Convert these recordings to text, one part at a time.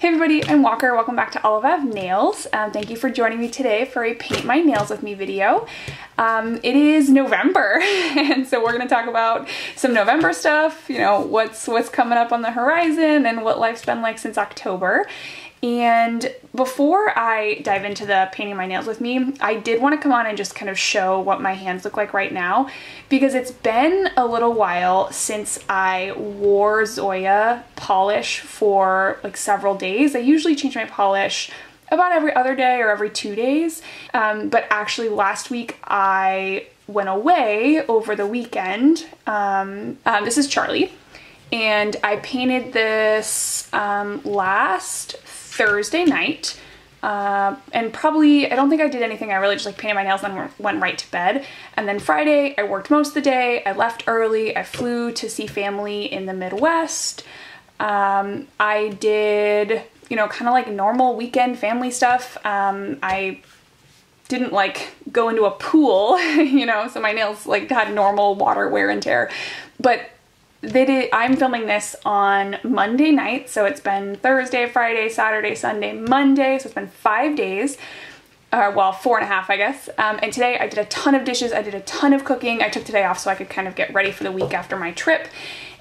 Hey everybody, I'm Walker. Welcome back to Olive Nails. Thank you for joining me today for a paint my nails with me video. It is November, and so we're going to talk about some November stuff, you know, what's coming up on the horizon and what life's been like since October. And before I dive into the painting my nails with me, I did want to come on and just kind of show what my hands look like right now, because it's been a little while since I wore Zoya polish for like several days. I usually change my polish about every other day or every 2 days, but actually last week I went away over the weekend. This is Charlie, and I painted this last Thursday night, and probably, I don't think I did anything. I really just like painted my nails and then went right to bed. And then Friday, I worked most of the day. I left early. I flew to see family in the Midwest. I did, you know, kind of like normal weekend family stuff. I didn't like go into a pool, you know, so my nails like had normal water wear and tear, but I'm filming this on Monday night, so it's been Thursday, Friday, Saturday, Sunday, Monday, so it's been 5 days, well, 4.5, I guess, and today I did a ton of dishes, I did a ton of cooking. I took today off so I could kind of get ready for the week after my trip,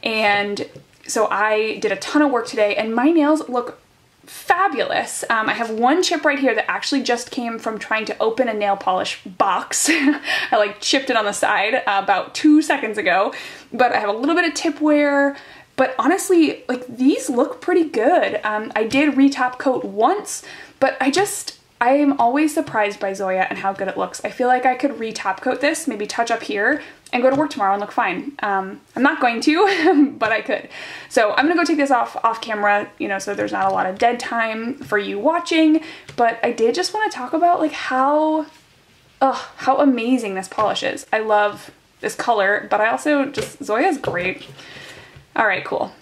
and so I did a ton of work today, and my nails look fabulous. I have one chip right here that actually just came from trying to open a nail polish box. I like chipped it on the side about 2 seconds ago, but I have a little bit of tip wear, but honestly, like, these look pretty good. I did retop coat once, but I am always surprised by Zoya and how good it looks. I feel like I could retop coat this, maybe touch up here, and go to work tomorrow and look fine. I'm not going to, but I could. So I'm gonna go take this off camera, you know, so there's not a lot of dead time for you watching, but I did just want to talk about like how amazing this polish is. I love this color, but I also just, Zoya's great. All right, cool.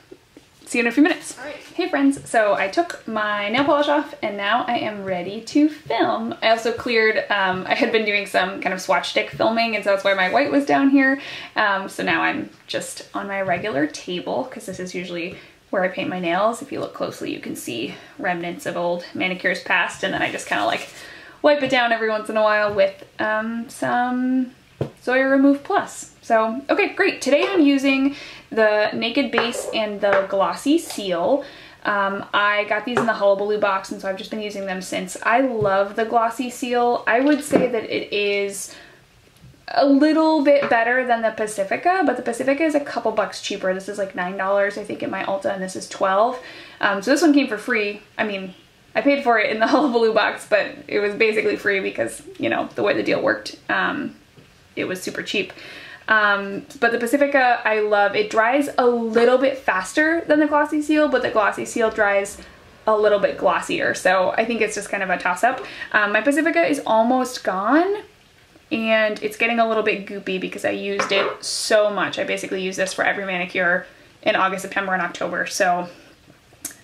See you in a few minutes. All right. Hey friends, so I took my nail polish off and now I am ready to film. I also cleared, I had been doing some kind of swatch stick filming, and so that's why my white was down here. So now I'm just on my regular table, because this is usually where I paint my nails. If you look closely, you can see remnants of old manicures past, and then I just kind of like wipe it down every once in a while with some Zoya Remove Plus. So, okay, great. Today I'm using the Naked Base and the Glossy Seal. I got these in the Hullabaloo box, and so I've just been using them since. I love the Glossy Seal. I would say that it is a little bit better than the Pacifica, but the Pacifica is a couple bucks cheaper. This is like $9, I think, at my Ulta, and this is $12. So this one came for free. I mean, I paid for it in the Hullabaloo box, but it was basically free because, you know, the way the deal worked, it was super cheap. But the Pacifica, I love. It dries a little bit faster than the Glossy Seal, but the Glossy Seal dries a little bit glossier, so I think it's just kind of a toss-up. My Pacifica is almost gone, and it's getting a little bit goopy because I used it so much. I basically use this for every manicure in August, September, and October, so,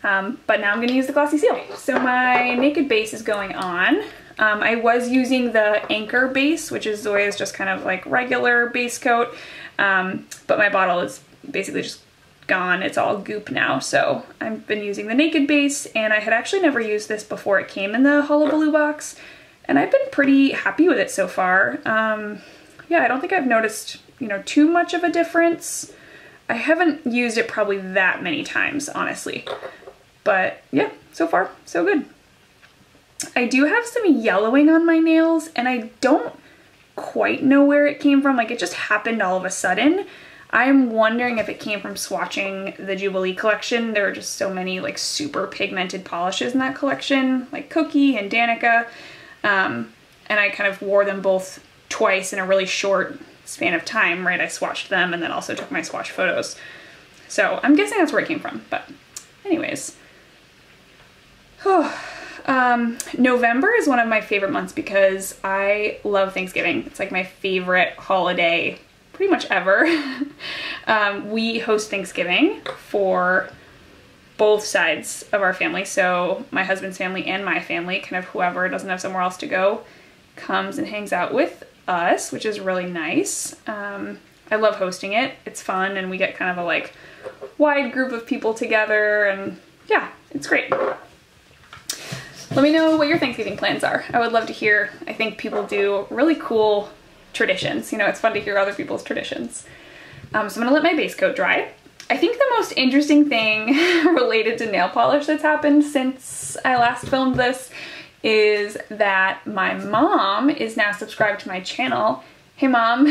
but now I'm gonna use the Glossy Seal. So my Naked Base is going on. I was using the Anchor base, which is Zoya's just kind of like regular base coat, but my bottle is basically just gone. It's all goop now, so I've been using the Naked Base, and I had actually never used this before it came in the Hullabaloo box, and I've been pretty happy with it so far. Yeah, I don't think I've noticed, you know, too much of a difference. I haven't used it probably that many times, honestly, but yeah, so far, so good. I do have some yellowing on my nails, and I don't quite know where it came from. Like, it just happened all of a sudden. I'm wondering if it came from swatching the Jubilee collection. There are just so many like super pigmented polishes in that collection, like Cookie and Danica, and I kind of wore them both twice in a really short span of time, right? I swatched them and then also took my swatch photos. So I'm guessing that's where it came from, but anyways. November is one of my favorite months because I love Thanksgiving. It's like my favorite holiday pretty much ever. We host Thanksgiving for both sides of our family. So my husband's family and my family, kind of whoever doesn't have somewhere else to go, comes and hangs out with us, which is really nice. I love hosting it. It's fun, and we get kind of a like wide group of people together, and yeah, it's great. Let me know what your Thanksgiving plans are. I would love to hear. I think people do really cool traditions. You know, it's fun to hear other people's traditions. So I'm gonna let my base coat dry. I think the most interesting thing related to nail polish that's happened since I last filmed this is that my mom is now subscribed to my channel. Hey Mom.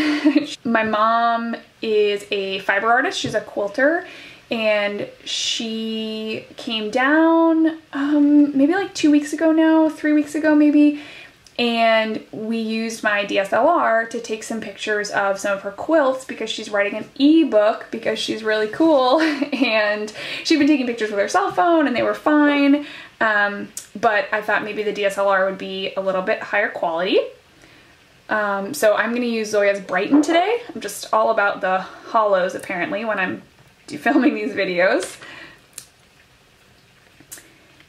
My mom is a fiber artist, she's a quilter, and she came down maybe like 2 weeks ago now, 3 weeks ago maybe, and we used my DSLR to take some pictures of some of her quilts because she's writing an ebook because she's really cool, and she'd been taking pictures with her cell phone and they were fine, but I thought maybe the DSLR would be a little bit higher quality. So I'm gonna use Zoya's Brighton today. I'm just all about the hollows apparently when I'm filming these videos.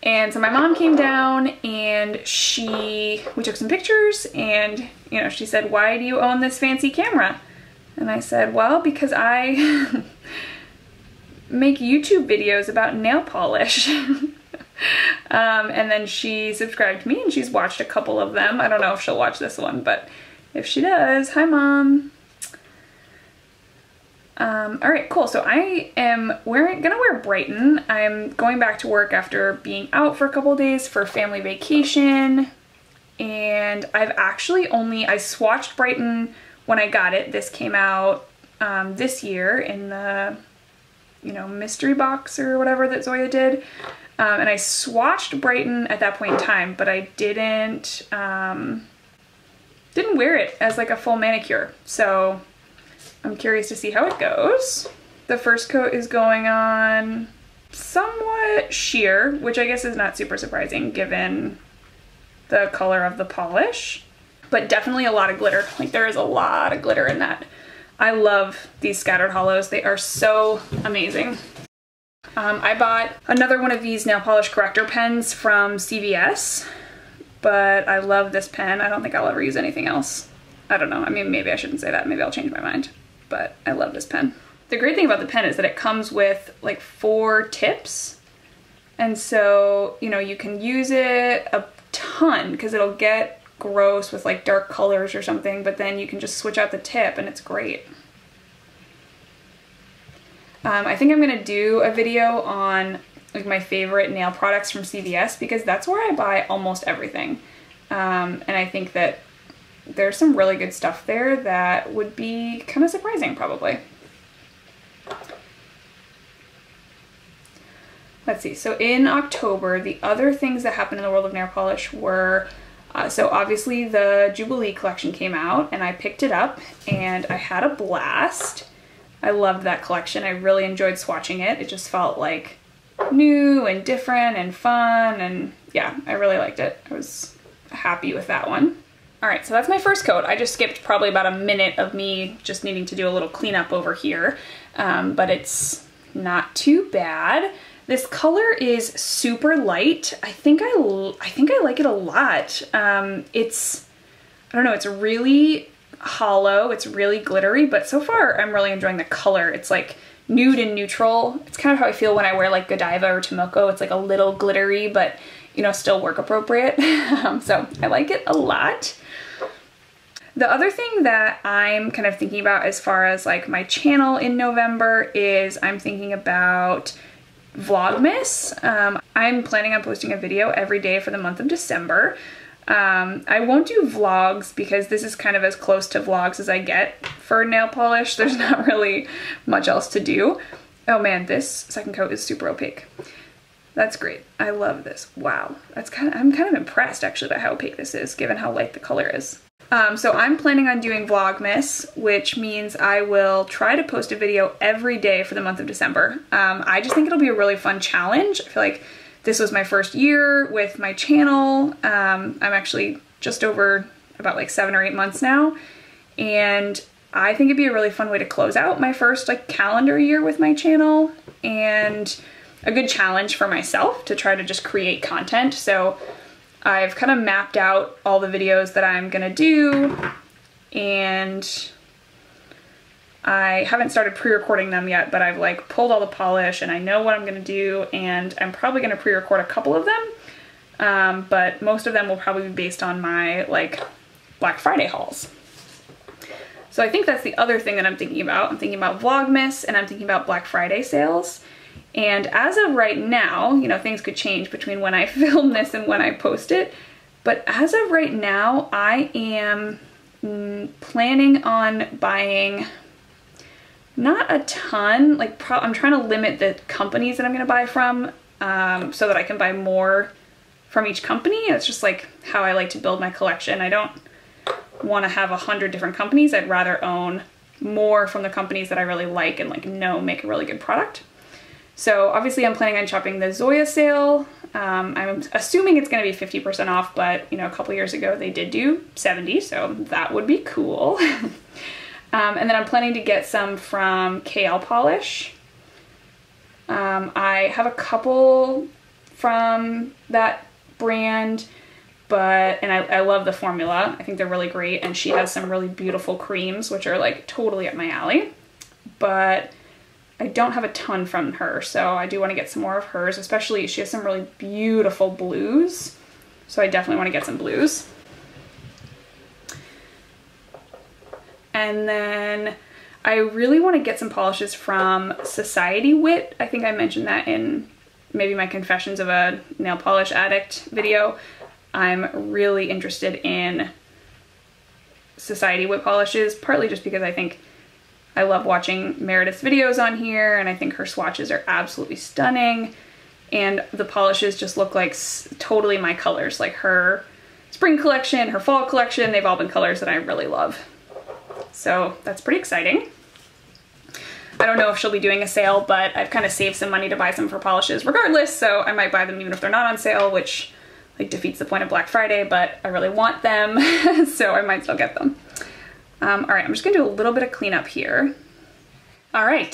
And so my mom came down and we took some pictures, and you know, she said, "Why do you own this fancy camera?" And I said, "Well, because I make YouTube videos about nail polish." And then she subscribed to me and she's watched a couple of them. I don't know if she'll watch this one, but if she does, hi Mom. All right, cool. So I am gonna wear Brighton. I'm going back to work after being out for a couple days for family vacation. And I've actually I swatched Brighton when I got it. This came out this year in the, you know, mystery box or whatever that Zoya did. And I swatched Brighton at that point in time, but I didn't wear it as like a full manicure. So I'm curious to see how it goes. The first coat is going on somewhat sheer, which I guess is not super surprising given the color of the polish, but definitely a lot of glitter. Like there is a lot of glitter in that. I love these scattered hollows. They are so amazing. I bought another one of these nail polish corrector pens from CVS, but I love this pen. I don't think I'll ever use anything else. I don't know. I mean, maybe I shouldn't say that. Maybe I'll change my mind, but I love this pen. The great thing about the pen is that it comes with like 4 tips. And so, you know, you can use it a ton because it'll get gross with like dark colors or something, but then you can just switch out the tip and it's great. I think I'm gonna do a video on like my favorite nail products from CVS because that's where I buy almost everything. And I think that there's some really good stuff there that would be kind of surprising probably. Let's see, so in October, the other things that happened in the world of nail polish were, so obviously the Jubilee collection came out and I picked it up and I had a blast. I loved that collection. I really enjoyed swatching it. It just felt like new and different and fun, and yeah, I really liked it. I was happy with that one. All right, so that's my first coat. I just skipped probably about a minute of me just needing to do a little cleanup over here, but it's not too bad. This color is super light. I think I like it a lot. I don't know, it's really hollow, it's really glittery, but so far I'm really enjoying the color. It's like nude and neutral. It's kind of how I feel when I wear like Godiva or Tomoko. It's like a little glittery, but you know, still work appropriate. So I like it a lot. The other thing that I'm kind of thinking about as far as like my channel in November is I'm thinking about Vlogmas. I'm planning on posting a video every day for the month of December. I won't do vlogs because this is kind of as close to vlogs as I get for nail polish. There's not really much else to do. Oh man, this second coat is super opaque. That's great. I love this. Wow. I'm kind of impressed actually by how opaque this is given how light the color is. So I'm planning on doing Vlogmas, which means I will try to post a video every day for the month of December. I just think it'll be a really fun challenge. I feel like this was my first year with my channel. I'm actually just over about like 7 or 8 months now. And I think it'd be a really fun way to close out my first like calendar year with my channel, and a good challenge for myself to try to just create content. So I've kind of mapped out all the videos that I'm gonna do, and I haven't started pre-recording them yet, but I've like pulled all the polish and I know what I'm gonna do, and I'm probably gonna pre-record a couple of them. but most of them will probably be based on my like Black Friday hauls. So I think that's the other thing that I'm thinking about. I'm thinking about Vlogmas and I'm thinking about Black Friday sales. And as of right now, you know, things could change between when I film this and when I post it. But as of right now, I am planning on buying not a ton, like I'm trying to limit the companies that I'm gonna buy from so that I can buy more from each company. It's just like how I like to build my collection. I don't want to have 100 different companies. I'd rather own more from the companies that I really like and like know make a really good product. So obviously I'm planning on shopping the Zoya sale. I'm assuming it's going to be 50% off, but you know, a couple years ago they did do 70, so that would be cool. And then I'm planning to get some from KL Polish. I have a couple from that brand, and I love the formula. I think they're really great, and she has some really beautiful creams, which are like totally up my alley. But I don't have a ton from her, so I do want to get some more of hers, especially she has some really beautiful blues. So I definitely want to get some blues. And then I really want to get some polishes from Society Wit. I think I mentioned that in maybe my Confessions of a Nail Polish Addict video. I'm really interested in Society Wit polishes, partly just because I think I love watching Meredith's videos on here, and I think her swatches are absolutely stunning. And the polishes just look like totally my colors, like her spring collection, her fall collection, they've all been colors that I really love. So that's pretty exciting. I don't know if she'll be doing a sale, but I've kind of saved some money to buy some of her polishes regardless, so I might buy them even if they're not on sale, which like defeats the point of Black Friday, but I really want them, so I might still get them. All right, I'm just gonna do a little bit of cleanup here. All right,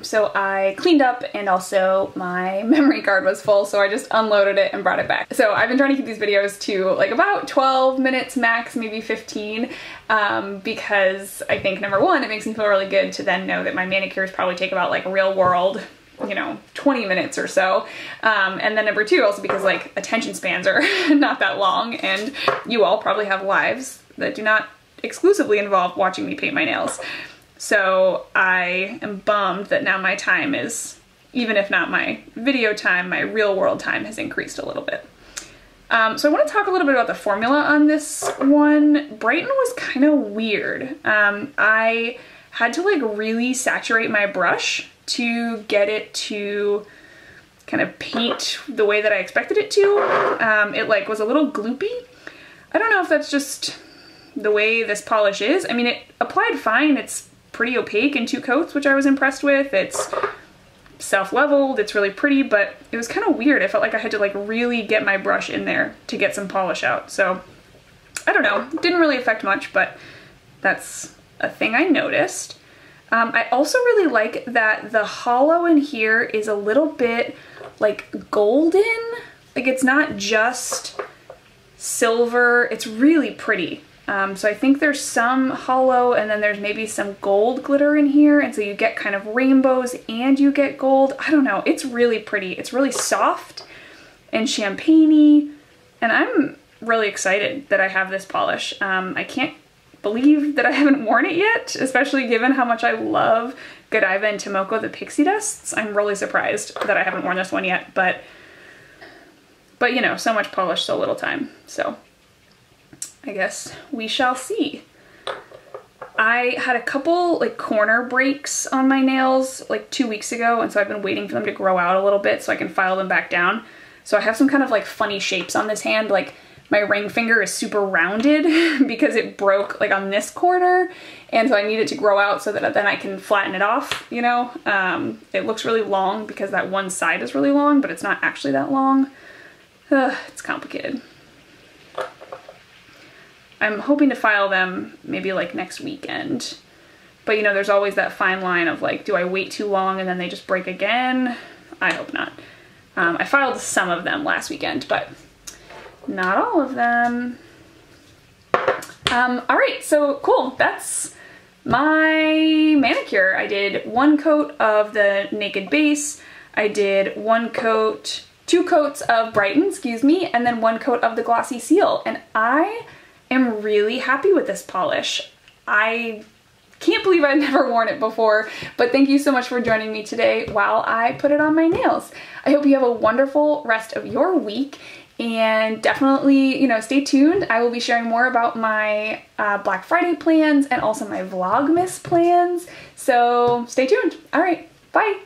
so I cleaned up and also my memory card was full, so I just unloaded it and brought it back. So I've been trying to keep these videos to like about 12 minutes max, maybe 15, because I think number one, it makes me feel really good to then know that my manicures probably take about like real world, you know, 20 minutes or so. And then number two, also because like attention spans are not that long, and you all probably have lives that do not exclusively involve watching me paint my nails. So I am bummed that now my time is, even if not my video time, my real world time has increased a little bit. So I want to talk a little bit about the formula on this one. Brighton was kind of weird. I had to like really saturate my brush to get it to kind of paint the way that I expected it to. It like was a little gloopy. I don't know if that's just the way this polish is. I mean, it applied fine. It's pretty opaque in 2 coats, which I was impressed with. It's self-leveled, it's really pretty, but it was kind of weird. I felt like I had to like really get my brush in there to get some polish out. So I don't know, it didn't really affect much, but that's a thing I noticed. I also really like that the hollow in here is a little bit like golden. Like it's not just silver, it's really pretty. So I think there's some hollow and then there's maybe some gold glitter in here, and so you get kind of rainbows and you get gold. I don't know, it's really pretty. It's really soft and champagne-y, and I'm really excited that I have this polish. I can't believe that I haven't worn it yet, especially given how much I love Godiva and Tomoko, the pixie dusts. I'm really surprised that I haven't worn this one yet, but you know, so much polish, so little time. So I guess we shall see. I had a couple like corner breaks on my nails like 2 weeks ago, and so I've been waiting for them to grow out a little bit so I can file them back down. So I have some kind of like funny shapes on this hand. Like my ring finger is super rounded because it broke like on this corner, and so I need it to grow out so that then I can flatten it off, you know? It looks really long because that one side is really long, but it's not actually that long. It's complicated. I'm hoping to file them maybe like next weekend. But you know, there's always that fine line of like, do I wait too long and then they just break again? I hope not. I filed some of them last weekend, but not all of them. All right, so cool. That's my manicure. I did 1 coat of the Naked Base. I did 1 coat 2 coats of Brighton, excuse me, and then 1 coat of the Glossy Seal. And I am really happy with this polish. I can't believe I've never worn it before, but thank you so much for joining me today while I put it on my nails. I hope you have a wonderful rest of your week, and definitely, you know, stay tuned. I will be sharing more about my Black Friday plans and also my Vlogmas plans, so stay tuned. All right, bye.